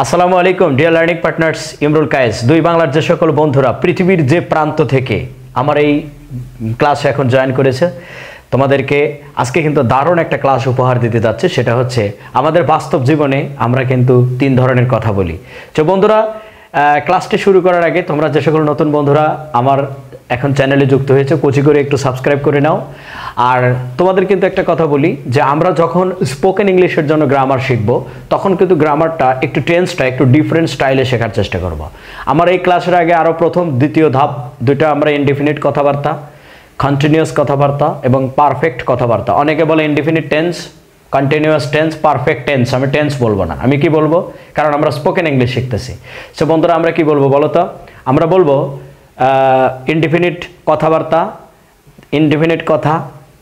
আসসালামু আলাইকুম dear learning partners Imrul Kayes দুই বাংলার যে সকল বন্ধুরা পৃথিবীর যে প্রান্ত থেকে আমার এই ক্লাসে এখন জয়েন করেছে তোমাদেরকে আজকে কিন্তু দারুণ একটা ক্লাস উপহার দিতে যাচ্ছে। সেটা হচ্ছে আমাদের বাস্তব জীবনে আমরা কিন্তু তিন ধরনের কথা বলি। তো বন্ধুরা ক্লাসটি শুরু করার আগে তোমরা যে সকল নতুন বন্ধুরা আমার এখন চ্যানেলে যুক্ত হয়েছে কোচি করে একটু সাবস্ক্রাইব করে নাও। আর তোমাদের কিন্তু একটা কথা বলি যে আমরা যখন স্পোকেন ইংলিশের জন্য গ্রামার শিখবো তখন কিন্তু গ্রামারটা একটু টেন্সটা একটু ডিফারেন্ট স্টাইলে শেখার চেষ্টা করব। আমার এই ক্লাসের আগে আরও প্রথম দ্বিতীয় ধাপ দুটো আমরা ইনডিফিনিট কথাবার্তা, কন্টিনিউয়াস কথাবার্তা এবং পারফেক্ট কথাবার্তা। অনেকে বলে indefinite tense, continuous tense, perfect tense. আমি টেন্স বলবো না, আমি কি বলবো? কারণ আমরা স্পোকেন ইংলিশ শিখতেছি। সো বন্ধুরা আমরা কি বলবো বলো তো? আমরা বলবো ইনডিফিনিট কথাবার্তা, ইনডিফিনিট কথা,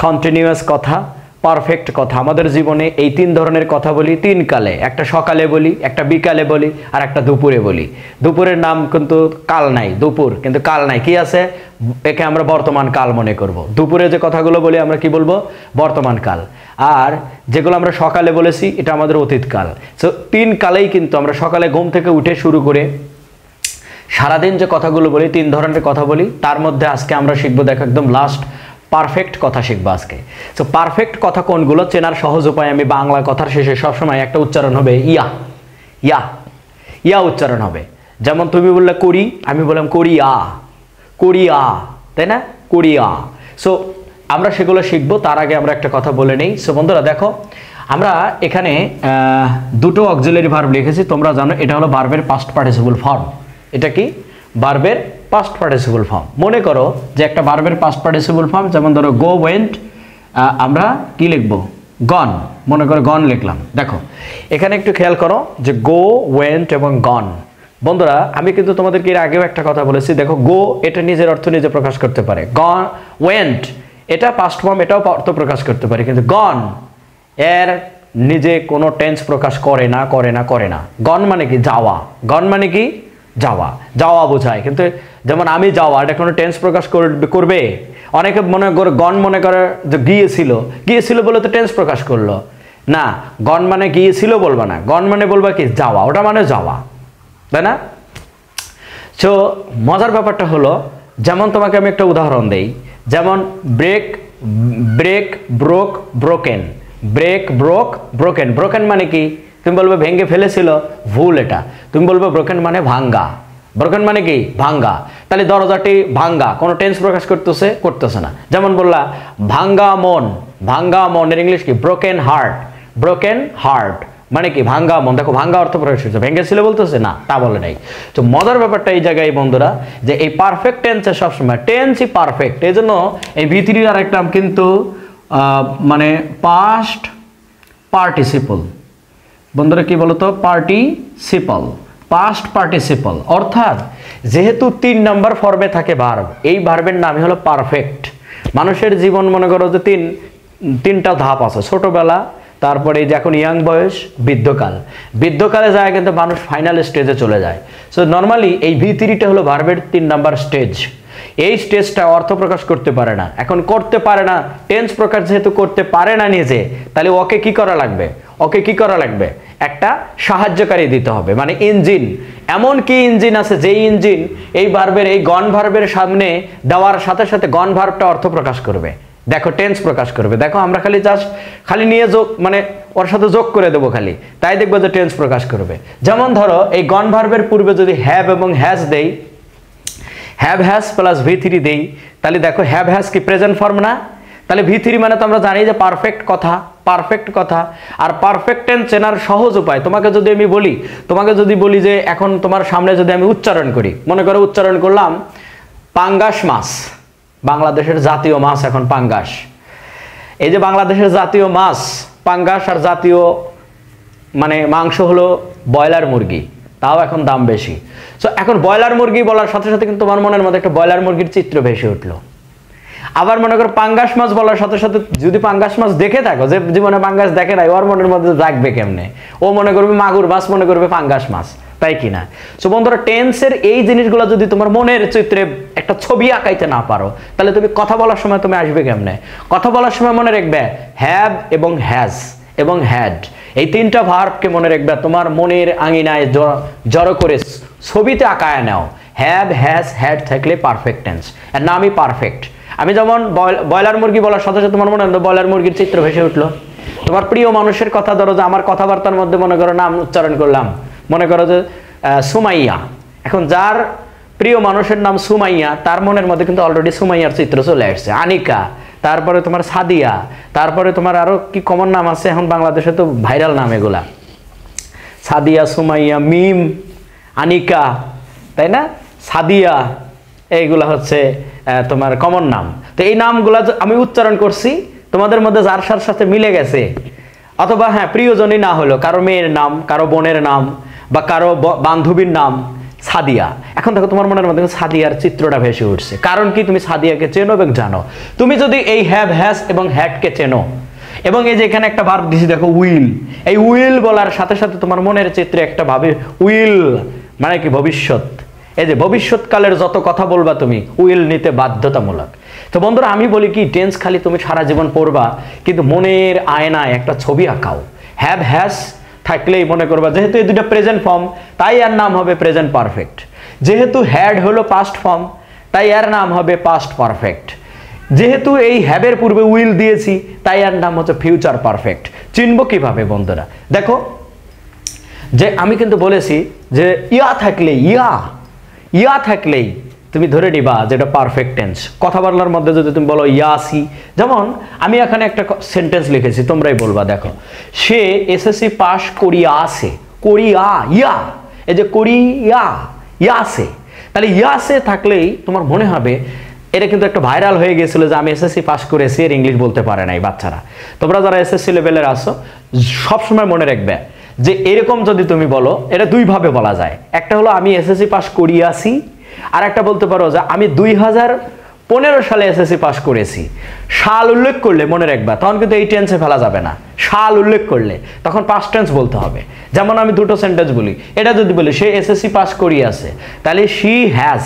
কন্টিনিউয়াস কথা, পারফেক্ট কথা। আমাদের জীবনে এই তিন ধরনের কথা বলি তিন কালে, একটা সকালে বলি, একটা বিকালে বলি, আর একটা দুপুরে বলি। দুপুরের নাম কিন্তু কাল নাই, দুপুর কিন্তু কাল নাই, কি আছে? একে আমরা বর্তমান কাল মনে করব। দুপুরে যে কথাগুলো বলি আমরা কি বলবো? বর্তমান কাল। আর যেগুলো আমরা সকালে বলেছি এটা আমাদের অতীতকাল। সো তিন কালেই কিন্তু আমরা সকালে ঘুম থেকে উঠে শুরু করে সারাদিন যে কথাগুলো বলি তিন ধরনের কথা বলি। তার মধ্যে আজকে আমরা শিখবো, দেখো একদম লাস্ট পারফেক্ট কথা শিখবো আজকে। তো পারফেক্ট কথা কোনগুলো চেনার সহজ উপায়, আমি বাংলা কথার শেষে সবসময় একটা উচ্চারণ হবে ইয়া, ইয়া, ইয়া উচ্চারণ হবে। যেমন তুমি বললে করি, আমি বললাম করিয়া, করিয়া, তাই না? করিয়া। সো আমরা সেগুলো শিখবো। তার আগে আমরা একটা কথা বলে নেই। সো বন্ধুরা দেখো আমরা এখানে দুটো অক্সিলারি ভার্ব লিখেছি। তোমরা জানো এটা হলো ভার্বের পাস্ট পার্টিসিপল ফর্ম। এটা কি? ভার্বের পাস্ট পার্টিসিপল ফর্ম। মনে করো যে একটা ভার্বের পাস্ট পার্টিসিপল ফর্ম, যেমন ধরো গো ওয়েন্ট, আমরা কি লিখব? গন। মনে করো গন লিখলাম। দেখো এখানে একটু খেয়াল করো যে গো ওয়েন্ট এবং গন। বন্ধুরা আমি কিন্তু তোমাদেরকে এর আগেও একটা কথা বলেছি। দেখো গো এটা নিজের অর্থ নিজে প্রকাশ করতে পারে, গন ওয়েন্ট এটা পাস্ট ফর্ম, এটাও অর্থ প্রকাশ করতে পারে, কিন্তু গন এর নিজে কোনো টেন্স প্রকাশ করে না, করে না, করে না। গন মানে কি? যাওয়া। গন মানে কি? যাওয়া, যাওয়া বোঝায়। কিন্তু যেমন আমি যাওয়া, এটা কোনো টেন্স প্রকাশ করবে? অনেকে মনে করে গন মনে করে যে গিয়েছিল, গিয়েছিল বলে তো টেন্স প্রকাশ করলো না। গন মানে গিয়েছিল বলবা না, গন মানে বলবা কি? যাওয়া, ওটা মানে যাওয়া, তাই না? সো মজার ব্যাপারটা হলো, যেমন তোমাকে আমি একটা উদাহরণ দেই, যেমন break, break, broke, broken. Break, broke, broken. Broken মানে কি? তুমি বলবে ভেঙে ফেলেছিল, ভুল এটা। তুমি বলবে ব্রোকেন মানে ভাঙ্গা। ব্রোকেন মানে কি? ভাঙ্গা। তাহলে দরজাটি ভাঙ্গা, কোনো টেন্স প্রকাশ করতেছে না। যেমন বললা ভাঙ্গা মন, ভাঙ্গা মনের ইংলিশ কি? Broken heart. ব্রোকেন হার্ট মানে কি? ভাঙ্গা মন। দেখো ভাঙ্গা অর্থ প্রকাশ করছে, ভেঙেছিল বলতেছে না, তা বলে নাই। তো মজার ব্যাপারটা এই জায়গায় বন্ধুরা, যে এই পারফেক্ট টেন্সে সবসময় টেন্সই পারফেক্ট। এই জন্য এই ভিতরি আর একটা কিন্তু মানে পাস্ট পার্টিসিপল। বন্ধুরা কি বলতো? Participle, past participle. অর্থাৎ যেহেতু 3 নম্বর ফর্মে থাকে ভার্ব, এই ভার্বের নামই হলো পারফেক্ট। মানুষের জীবন মনে করো যে তিনটা ধাপ আছে, ছোটবেলা, তারপরে এই যে এখন ইয়াং বয়স, বৃদ্ধকাল। বৃদ্ধকালে যায় কিন্তু মানুষ ফাইনাল স্টেজে চলে যায়। সো নর্মালি এই V3টা হলো ভার্বের 3 নম্বর স্টেজ। এই স্টেজটা অর্থ প্রকাশ করতে পারে না। এখন করতে পারে না, টেন্স প্রকাশ যেহেতু করতে পারে না নিজে, তাহলে ওকে কি করা লাগবে? ওকে কি করা লাগবে? একটা সাহায্যকারী দিতে হবে, মানে ইঞ্জিন। এমন কি ইঞ্জিন আছে যেই ইঞ্জিন এই ভার্বের, এই গন ভার্বের সামনে দেওয়ার সাথে সাথে গন ভার্বটা অর্থ প্রকাশ করবে। দেখো টেন্স প্রকাশ করবে। দেখো আমরা খালি জাস্ট খালি নিয়ে যোগ, মানে ওর সাথে যোগ করে দেবো খালি, তাই দেখবো যে টেন্স প্রকাশ করবে। যেমন ধরো এই গন ভার্বের পূর্বে যদি হ্যাভ এবং হ্যাজ দেই, হ্যাভ হ্যাজ প্লাস V3 দেই, তাহলে দেখো হ্যাভ হ্যাজ কি? প্রেজেন্ট ফর্ম না? তাহলে V3 মানে তো আমরা জানি যে পারফেক্ট কথা, পারফেক্ট কথা। আর পারফেক্ট টেন্স চেনার সহজ উপায় তোমাকে যদি আমি বলি, তোমাকে যদি বলি যে এখন তোমার সামনে যদি আমি উচ্চারণ করি, মনে করো উচ্চারণ করলাম পাঙ্গাস মাছ। বাংলাদেশের জাতীয় মাছ এখন পাঙ্গাস। এই যে বাংলাদেশের জাতীয় মাছ পাঙ্গাস, আর জাতীয় মানে মাংস হলো ব্রয়লার মুরগি, তাও এখন দাম বেশি। সো এখন ব্রয়লার মুরগি বলার সাথে সাথে কিন্তু তোমার মনের মধ্যে একটা ব্রয়লার মুরগির চিত্র ভেসে উঠলো। আবার মনে করো পাঙ্গাস মাছ বলার সাথে সাথে যদি পাঙ্গাস মাছ দেখে থাকো, যে জীবনে পাঙ্গাস দেখে নাই, ওর মনের মধ্যে জাগবে কেমনে? ও মনে করবে মাগুর মাছ, মনে করবে পাঙ্গাস মাছ, তাই কিনা? সো বন্ধুরা টেন্সের এই জিনিসগুলো যদি তোমার মনের চিত্রে একটা ছবি আঁকাইতে না পারো, তাহলে তুমি কথা বলার সময় তুমি আসবে কেমনে? কথা বলার সময় মনে রাখবে হ্যাভ এবং হ্যাজ, এবং হ্যাড, এই তিনটা ভার্বকে মনে রাখবে, তোমার মনের আঙিনায় জড়ো করে ছবিতে আঁকায় নাও। হ্যাভ, হ্যাজ, হ্যাড থাকলে পারফেক্ট টেন্স, এর নামই পারফেক্ট। আমি যেমন ব্রয়লার মুরগি বলার সাথে সাথে তোমার মনে হয় ব্রয়লার মুরগির চিত্র ভেসে উঠলো। তোমার প্রিয় মানুষের কথা ধরো, যে আমার কথাবার্তার মধ্যে মনে করো নাম উচ্চারণ করলাম, মনে করো যে সুমাইয়া। এখন যার প্রিয় মানুষের নাম সুমাইয়া, তার মনের মধ্যে কিন্তু অলরেডি সুমাইয়ার চিত্র চলে আসছে। আনিকা, তারপরে তোমার সাদিয়া, তারপরে তোমার আরো কি কমন নাম আছে এখন বাংলাদেশে, তো ভাইরাল নাম এগুলা, সাদিয়া, সুমাইয়া, মিম, আনিকা, তাই না, সাদিয়া, এইগুলা হচ্ছে তোমার কমন নাম। তো এই নামগুলা আমি উচ্চারণ করছি, তোমাদের মধ্যে যার সাথে মিলে গেছে, অথবা হ্যাঁ প্রিয়জনই না হলো, কারো মেয়ের নাম, কারো বোনের নাম, বা কারো বান্ধবীর নাম সাদিয়া। এখন দেখো তোমার মনের মধ্যে সাদিয়ার চিত্রটা ভেসে উঠছে, কারণ কি তুমি সাদিয়াকে চেনো এবং জানো। তুমি যদি এই হ্যাভ, হ্যাজ এবং হ্যাডকে চেনো, এবং এই যে এখানে একটা ভার্ব দিছি দেখো উইল, এই উইল বলার সাথে সাথে তোমার মনের চিত্রে একটা ভাবে উইল মানে কি ভবিষ্যৎ, এই যে ভবিষ্যৎকালের যত কথা বলবা তুমি উইল নিতে বাধ্যতামূলক। তো বন্ধুরা আমি বলি কি, টেন্স খালি তুমি সারা জীবন পড়বা, কিন্তু মনের আয়নায় একটা ছবি আঁকাও। হ্যাভ, হ্যাজ থাকলেই মনে করবা যেহেতু এই দুটো প্রেজেন্ট ফর্ম, তাই এর নাম হবে প্রেজেন্ট পারফেক্ট। যেহেতু হ্যাড হলো পাস্ট ফর্ম, তাই এর নাম হবে পাস্ট পারফেক্ট। যেহেতু এই হ্যাভের পূর্বে উইল দিয়েছি, তাই এর নাম হচ্ছে ফিউচার পারফেক্ট। চিনব কিভাবে বন্ধুরা? দেখো যে আমি কিন্তু বলেছি যে ইয়া থাকলেই, ইয়া থাকলেই তুমি ধরে নিবা যেটা পারফেক্ট টেন্স। কথা বলার মধ্যে যদি তুমি বলো ইয়াসি, যেমন আমি এখানে একটা সেন্টেন্স লিখেছি, তোমরাই বলবা। দেখো, সে এসএসসি পাস করিয়া আসে, করিয়া, ইয়া, এই যে করিয়া, ইয়াসে, তাহলে ইয়াসে থাকলেই তোমার মনে হবে, এটা কিন্তু একটা ভাইরাল হয়ে গেছিল যে আমি এসএসসি পাস করেছি আর ইংলিশ বলতে পারে নাই বাচ্চারা। তোমরা যারা এসএসসি লেভেলের আসো সবসময় মনে রাখবে যে এরকম যদি তুমি বলো, এটা দুইভাবে বলা যায়। একটা হলো আমি এসএসসি পাস করিয়াছি, আর একটা বলতে পারো যে আমি 2015 সালে এসএসসি পাস করেছি। সাল উল্লেখ করলে মনে রাখবা, তখন কিন্তু এই টেন্সে ফেলা যাবে না। সাল উল্লেখ করলে তখন পাস্ট টেন্স বলতে হবে। যেমন আমি দুটো সেন্টেন্স বলি, এটা যদি বলি সে এসএসসি পাস করিয়াছে, তাহলে she has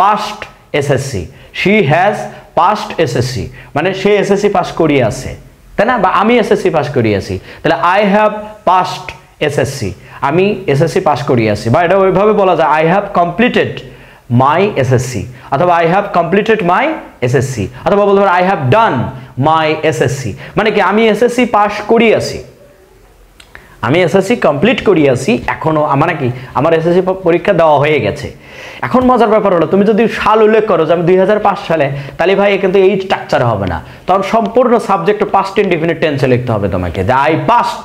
passed SSC, she has passed SSC, মানে সে এসএসসি পাস করিয়াছে, তাই না? বা আমি এসএসসি পাস করিয়াছি, তাহলে আই হ্যাভ পাস্ট এসএসসি, আমি এসএসসি পাস করিয়াছি। বা এটা ওইভাবে বলা যায় I have completed my SSC, অথবা I have completed my SSC, অথবা বলতে পারো I have done my SSC. মানে কি আমি এসএসসি পাস করিয়াছি, আমি এসএসসি কমপ্লিট করিয়াছি, এখনো মানে কি আমার এসএসসি পরীক্ষা দেওয়া হয়ে গেছে। এখন মজার ব্যাপার হলো, তুমি যদি সাল উল্লেখ করো যে আমি 2005 সালে, তাহলে ভাই কিন্তু এই স্ট্রাকচার হবে না, তখন সম্পূর্ণ সাবজেক্ট পাস্ট ইনডিফিনিট টেন্সে লিখতে হবে তোমাকে, যে আই পাস্ট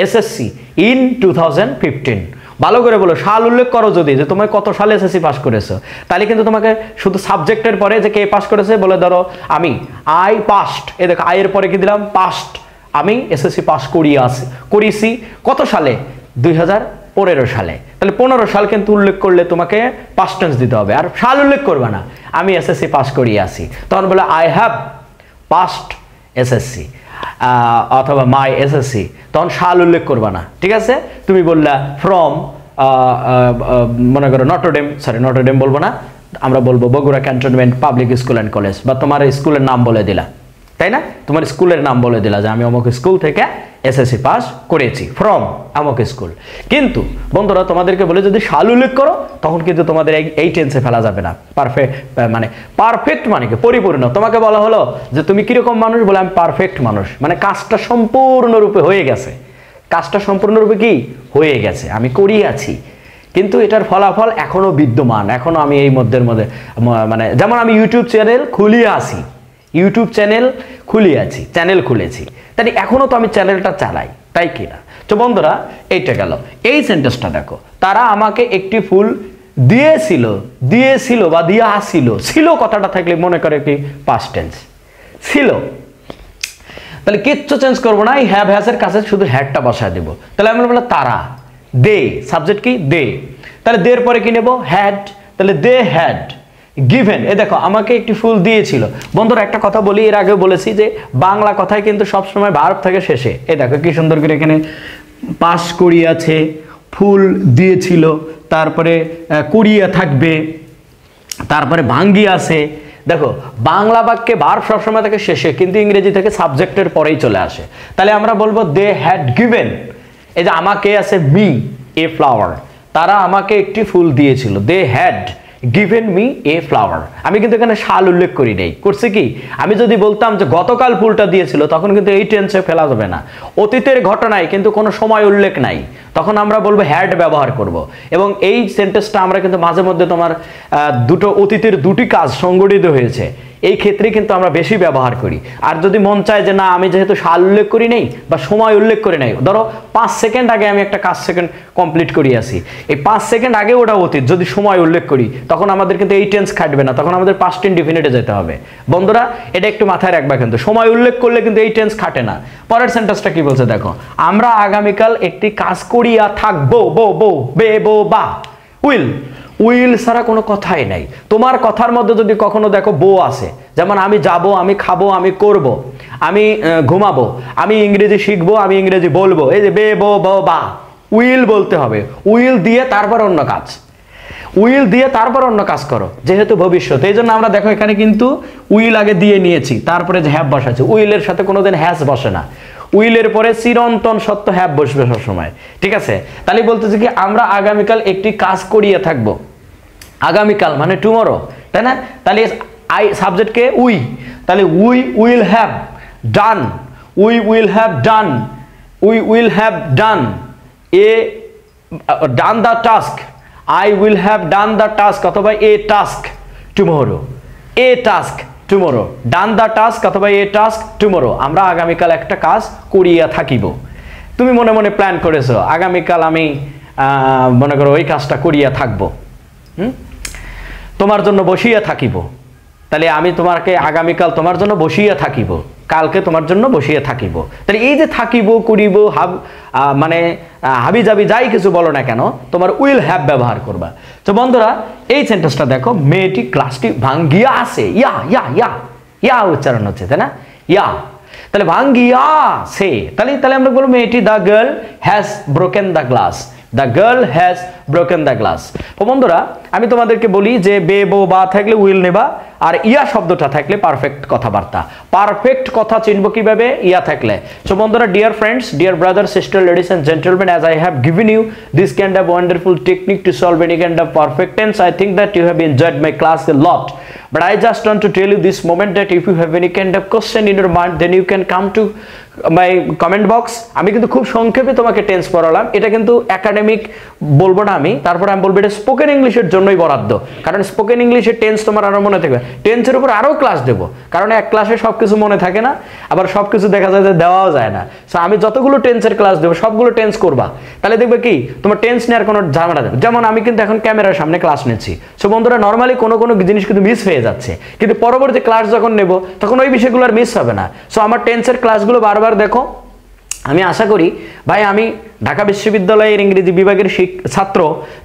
এসএসসি ইন 2015। ভালো করে বলো, সাল উল্লেখ করো যদি, যে তুমি কত সালে এসএসসি পাস করেছো, তাহলে কিন্তু তোমাকে শুধু সাবজেক্টের পরে যে কে পাস করেছে বলে ধরো আমি আই পাস্ট, এ দেখো আই এর পরে কি দিলাম পাস্ট, আমি এসএসসি পাস করিয়েছি কত সালে 2015 সালে, তাহলে 15 সাল কিন্তু উল্লেখ করলে তোমাকে পাস্ট টেন্স দিতে হবে, আর সাল উল্লেখ করবে না। আমি এসএসসি পাস করিয়েছি, তখন বলে আই হ্যাভ পাস্ট এসএসসি অথবা মাই এসএসসি, তখন সাল উল্লেখ করবা না, ঠিক আছে? তুমি বললা ফ্রম মনে করো নটরডেম বলবো না, আমরা বলবো Bogura cantonment public school and college, বা তোমার স্কুলের নাম বলে দিলা, তাই না? তোমার স্কুলের নাম বলে দিলা যে আমি অমুক স্কুল থেকে এসএসসি পাস করেছি ফ্রম অমুক স্কুল। কিন্তু বন্ধুরা তোমাদেরকে বলে যদি সাল উল্লেখ করো, তখন কিন্তু তোমাদের এই টেন্সে ফেলা যাবে না। পারফেক্ট মানে কি পরিপূর্ণ। তোমাকে বলা হলো যে তুমি কিরকম মানুষ, বলে আমি পারফেক্ট মানুষ, মানে কাজটা সম্পূর্ণরূপে হয়ে গেছে, কাজটা সম্পূর্ণরূপে কি হয়ে গেছে, আমি করিয়াছি, কিন্তু এটার ফলাফল এখনো বিদ্যমান, এখনো আমি এই মধ্যে মানে যেমন আমি ইউটিউব চ্যানেল খুলেছি, তাই এখনো তো আমি চ্যানেলটা চালাই, তাই কিনা? তো বন্ধুরা এইটা গেল। এই সেন্টেন্সটা দেখো, তারা আমাকে একটি ফুল দিয়েছিল বা দিয়া আসিল, ছিল কথাটা থাকলে মনে করে কি পাস্ট টেন্স ছিল, তাহলে কিচ্ছু চেঞ্জ করবো না, এই হ্যাভ হ্যাজ এর কাছে শুধু হ্যাডটা বসায় দেবো। তাহলে আমরা বললাম তারা, দে, সাবজেক্ট কি দে, তাহলে দের পরে কি নেব হ্যাড, তাহলে দে হ্যাড গিভেন। এ দেখো আমাকে একটি ফুল দিয়েছিল। বন্ধুরা একটা কথা বলি, এর আগে বলেছি যে বাংলা কথায় কিন্তু সবসময় ভার্ব থাকে শেষে। এ দেখো কি সুন্দর করে এখানে পাস করিয়াছে, ফুল দিয়েছিল, তারপরে করিয়া থাকবে, তারপরে ভাঙ্গিয়াছে, দেখো বাংলা বাক্যে ভার্ব সবসময় থাকে শেষে, কিন্তু ইংরেজি থেকে সাবজেক্টের পরেই চলে আসে। তাহলে আমরা বলবো দে হ্যাড গিভেন, এই যে আমাকে আছে মি এ ফ্লাওয়ার, তারা আমাকে একটি ফুল দিয়েছিল। They had given me a flower. আমি কিন্তু এখানে সাল উল্লেখ করি নাই, করছি কি আমি যদি বলতাম যে গতকাল ফুলটা দিয়েছিল, তখন কিন্তু এই টেন্সে ফেলা যাবে না। অতীতের ঘটনায় কিন্তু কোনো সময় উল্লেখ নাই, তখন আমরা বলবো হ্যাড ব্যবহার করব। এবং এই সেন্টেন্সটা আমরা কিন্তু মাঝে মধ্যে তোমার দুটো অতীতের দুটি কাজ সংগঠিত হয়েছে, এই ক্ষেত্রে কিন্তু আমরা বেশি ব্যবহার করি। আর যদি মন চায় যে না আমি যেহেতু সাল উল্লেখ করি নাই বা সময় উল্লেখ করি নাই, ধরো 5 সেকেন্ড আগে আমি একটা কাজ কমপ্লিট করি আসি, এই 5 সেকেন্ড আগে ওটা অতীত, যদি সময় উল্লেখ করি তখন আমাদের কিন্তু এই টেন্স খাটবে না, তখন আমাদের পাস্ট ইনডিফিনিটে যেতে হবে। বন্ধুরা এটা একটু মাথায় রাখবা, কিন্তু সময় উল্লেখ করলে কিন্তু এই টেন্স খাটে না। পরের সেন্টেন্সটা কি বলছে দেখো, আমরা আগামীকাল একটি কাজ করিয়া থাকবো, বো বো বে বো বা, উইল, উইল ছাড়া কোনো কথাই নাই। তোমার কথার মধ্যে যদি কখনো দেখো বো আছে, যেমন আমি যাব, আমি খাবো, আমি করব, আমি ঘুমাবো, আমি ইংরেজি শিখবো, আমি ইংরেজি বলবো, এই যে বে বো বো বা, উইল বলতে হবে। উইল দিয়ে তারপর অন্য কাজ, উইল দিয়ে তারপর অন্য কাজ করো, যেহেতু ভবিষ্যৎ। এই জন্য আমরা দেখো এখানে কিন্তু উইল আগে দিয়ে নিয়েছি, তারপরে যে হ্যাভ বসাচ্ছি। উইলের সাথে কোনোদিন হ্যাজ বসে না, উইলের পরে চিরন্তন সত্য হ্যাভ বসবে সবসময়, ঠিক আছে? তাহলে বলতেছি কি আমরা আগামীকাল একটি কাজ করিয়ে থাকবো, আগামীকাল মানে টুমরো, তাই না? তাহলে আই সাবজেক্টকে উই, তাহলে we will have done, we will have done, we will have done a done the task, I will have done the task অথবা a task tomorrow, a task tomorrow, done the task অথবা a task tomorrow. আমরা আগামীকাল একটা কাজ করিয়া থাকিব। তুমি মনে মনে প্ল্যান করেছো আগামীকাল আমি মনে করো ওই কাজটা করিয়া থাকবো, তোমার জন্য বসিয়া থাকিব। তাহলে আমি তোমাকে আগামীকাল তোমার জন্য বসিয়া থাকিব, কালকে তোমার জন্য বসিয়া থাকিব। তাহলে এই যে থাকিব, করিব, মানে হাবি জাবি যাই কিছু বলো না কেন, তোমার উইল হ্যাভ ব্যবহার করবা। তো বন্ধুরা এই সেন্টেন্সটা দেখো, মেয়েটি গ্লাসটি ভাঙ্গিয়া আছে, ইয়া ইয়া ইয়া ইয়া উচ্চারণ হচ্ছে, তাই না? ইয়া, তাহলে ভাঙ্গিয়া সে, তাহলে আমরা বলবো মেয়েটি, the girl has broken the glass, the girl has broken the glass. তো বন্ধুরা আমি তোমাদেরকে বলি যে বে বো বা থাকলে উইল নেবা, আর ইয়া শব্দটা থাকলে পারফেক্ট কথাবার্তা। পারফেক্ট কথা চিনব কিভাবে? ইয়া থাকলে। সো বন্ধুরা, dear friends, dear brother, sister, ladies and gentleman, as I have given you this kind of wonderful technique to solve any kind of perfect tense, I think that you have enjoyed my class a lot. But I just want to tell you this moment that if you have any kind of question in your mind, then you can come to my comment box. আমি কিন্তু খুব সংক্ষেপে তোমাকে tense পড়ালাম, এটা কিন্তু academic বলবো না আমি, তারপরে আমি বলবো এটা স্পোকেন ইংলিশের জন্যই বরাদ্দ, কারণ স্পোকেন ইংলিশের টেন্স তোমার আরো মনে থাকবে। টেন্সের উপর আরো ক্লাস দেবো, কারণ এক ক্লাসে সবকিছু মনে থাকে না, আবার সবকিছু দেখা যায় যে দেওয়াও যায় না। সো আমি যতগুলো টেন্সের ক্লাস দেবো সবগুলো টেন্স করবা, তাহলে দেখবে কি তোমার টেন্স নেওয়ার কোনো ঝামেলা দেবে। যেমন আমি কিন্তু এখন ক্যামেরার সামনে ক্লাস নিচ্ছি, সো বন্ধুরা নর্মালি কোনো জিনিস কিন্তু মিস হয়ে যাচ্ছে, কিন্তু পরবর্তী ক্লাস যখন নেব তখন ওই বিষয়গুলো আর মিস হবে না। সো আমার টেন্সের ক্লাসগুলো বারবার দেখো। আমি আশা করি ভাই আমি ঢাকা বিশ্ববিদ্যালয়ের ইংরেজি বিভাগের ছাত্র,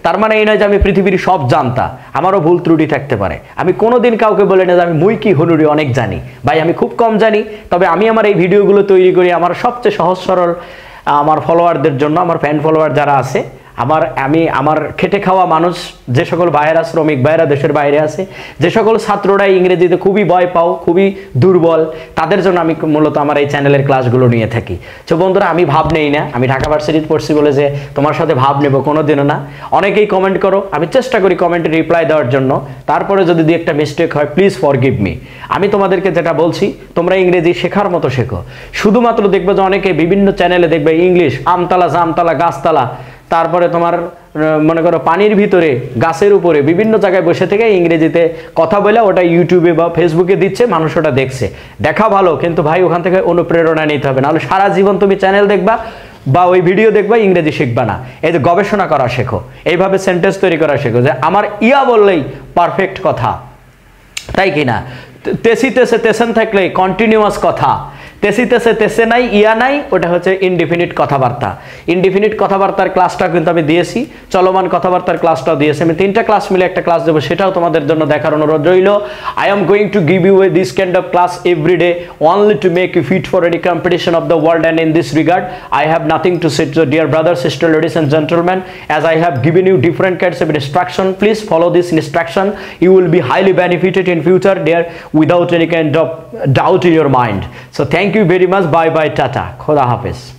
তার মানে এই নয় যে আমি পৃথিবীর সব জানতা, আমারও ভুল ত্রুটি থাকতে পারে। আমি কোনোদিন কাউকে বলে না যে আমি মুই কি হনুরি অনেক জানি, ভাই আমি খুব কম জানি। তবে আমি আমার এই ভিডিওগুলো তৈরি করি আমার সবচেয়ে সহজ সরল আমার ফলোয়ারদের জন্য, আমার ফ্যান ফলোয়ার যারা আছে, আমার খেটে খাওয়া মানুষ, যে সকল ভাইয়েরা শ্রমিক ভাইয়েরা দেশের বাইরে আছে, যে সকল ছাত্ররা ইংরেজিতে খুবই ভয় পাও, খুবই দুর্বল, তাদের জন্য আমি মূলত আমার এই চ্যানেলের ক্লাসগুলো নিয়ে থাকি। তো বন্ধুরা আমি ভাব নেই না, আমি ঢাকা ভার্সিটিতে পড়ছি বলে যে তোমার সাথে ভাব নেব, কোনোদিনও না। অনেকেই কমেন্ট করো, আমি চেষ্টা করি কমেন্টে রিপ্লাই দেওয়ার জন্য, তারপরে যদি দুই একটা মিস্টেক হয় প্লিজ ফরগিভ মি। আমি তোমাদেরকে যেটা বলছি তোমরা ইংরেজি শেখার মতো শেখো। শুধুমাত্র দেখবে যে অনেকে বিভিন্ন চ্যানেলে দেখবে ইংলিশ আমতলা জামতলা গাছতলা, তারপরে তোমার মনে করো পানির ভিতরে গাছের উপরে বিভিন্ন জায়গায় বসে থেকে ইংরেজিতে কথা বলে ওটা ইউটিউবে বা ফেসবুকে দিচ্ছে, মানুষ ওটা দেখছে। দেখা ভালো, কিন্তু ভাই ওখান থেকে অনুপ্রেরণা নিতে হবে, নাহলে সারা জীবন তুমি চ্যানেল দেখবা বা ওই ভিডিও দেখবা, ইংরেজি শিখবা না। এই যে গবেষণা করা শেখো, এইভাবে সেন্টেন্স তৈরি করা শেখো, যে আমার ইয়া বললেই পারফেক্ট কথা, তাই কি না? তেসি তেসে তেসেন থাকলে কন্টিনিউয়াস কথা, তেসি তেসে তেসে নাই, ইয়া নাই, ওটা হচ্ছে ইনডিফিনিট কথাবার্তা। ইনডিফিনিট কথাবার্তার ক্লাসটা কিন্তু আমি দিয়েছি, চলমান কথাবার্তার ক্লাসটাও দিয়েছি। আমি 3টা ক্লাস মিলে একটা ক্লাস দেবো, সেটাও তোমাদের জন্য দেখার অনুরোধ রইল। I am going to give you this kind of class every day only to make you fit for any competition of the world, and in this regard I have nothing to say to dear brothers, sisters, ladies and gentlemen. As I have given you different kinds of instruction, please follow this instruction. You will be highly benefited in future there without any kind of doubt in your mind. So thank you very much. Bye bye, tata, khoda hafiz.